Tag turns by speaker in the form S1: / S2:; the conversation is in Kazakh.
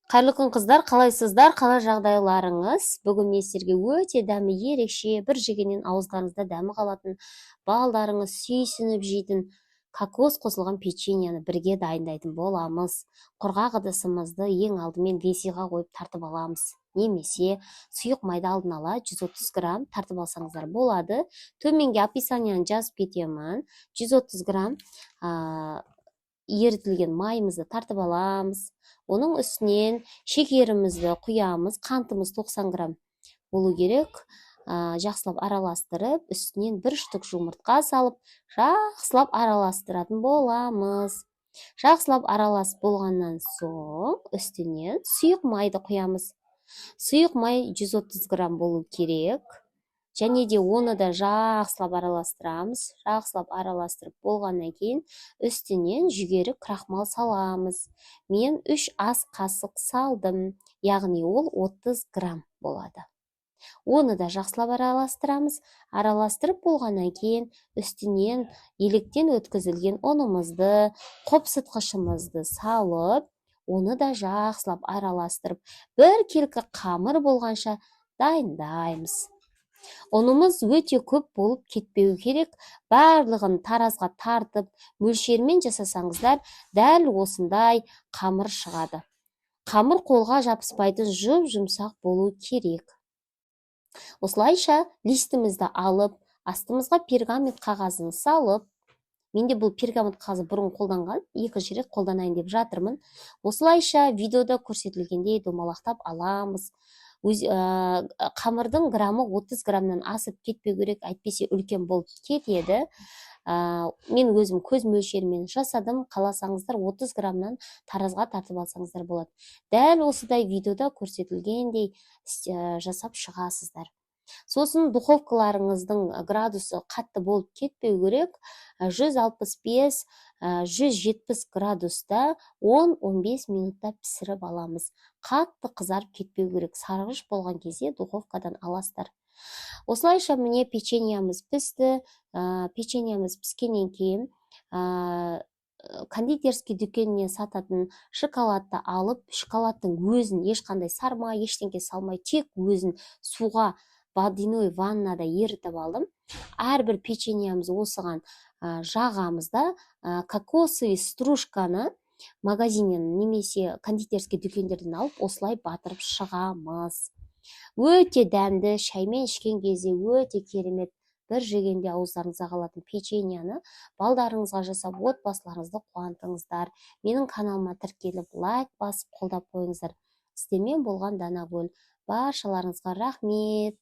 S1: Қайырлы күн қыздар, қалайсыздар, қалай жағдайларыңыз? Бүгін мен сіздерге өте дәмі ерекше, бір жегеннен ауыздарыңызда дәмі қалатын, балдарыңыз сүйсініп жейтін кокос қосылған печеньені бірге дайындайтын боламыз. Құрғақ ыдысымызды ең алдымен весиға қойып тартып аламыз. Немесе сұйық майды алдын ала 130 грамм тартып алсаңыздар болады. Төменге описанияны жазып кетемін. 130 грамм ерітілген майымызды тартып аламыз. Оның үстінен шекерімізді құямыз. Қантымыз 90 грамм болу керек. Жақсылап араластырып, үстінен бір штук жұмыртқа салып, жақсылап араластыратын боламыз. Жақсылап араласып болғаннан соң, үстінен сұйық майды құямыз. Сұйық май 130 грамм болу керек. Және де оны да жақсылап араластырамыз. Жақсылап араластырып болғаннан кейін үстінен жүгері крахмал саламыз. Мен 3 ас қасық салдым, яғни ол 30 грамм болады. Оны да жақсылап араластырамыз. Араластырып болғаннан кейін үстінен електен өткізілген ұнымызды, қопсытқышымызды салып, оны да жақсылап араластырып, бір келкі қамыр болғанша дайындаймыз. Ұнымыз өте көп болып кетпеу керек. Барлығын таразға тартып, мөлшермен жасасаңыздар, дәл осындай қамыр шығады. Қамыр қолға жабыспайтын жұмсақ болу керек. Осылайша листімізді алып, астымызға пергамент қағазын салып, менде бұл пергамент қағазы бұрын қолданған, екінші рет қолданайын деп жатырмын. Осылайша видеода көрсетілгендей домалақтап аламыз. Қамырдың граммы 30 граммнан асып кетпеу керек, әйтпесе үлкен болып кетеді. Мен өзім көз мөлшерімен жасадым. Қаласаңыздар 30 граммнан таразға тартып алсаңыздар болады. Дәл осыдай видеода көрсетілгендей жасап шығасыздар. Сосын духовкаларыңыздың градусы қатты болып кетпеу керек. 165-170 градуста 10-15 минутта пісіріп аламыз. Қатты қызарып кетпеу керек. Сарғыш болған кезде духовкадан аласыздар. Осылайша міне печеньямыз пісті. Печеньямыз піскеннен кейін кондитерский дүкенінен сататын шоколадты алып, шоколадтың өзін ешқандай сарма, ештеңке салмай, тек өзін суға водяной ваннада ерітіп алдым. Әрбір печеньямыз осыған жағамыз да, кокосовый стружканы магазиннен немесе кондитерский дүкендерден алып, осылай батырып шығамыз. Өте дәмді, шаймен ішкен кезде өте керемет. Бір жегенде ауыздарыңызға қалатын печеньяны балдарыңызға жасап, отбасыларыңызды қуантыңыздар. Менің каналыма тіркеліп, лайк басып, қолдап қойыңыздар. Сіздермен болған Данагүл. Баршаларыңызға рахмет.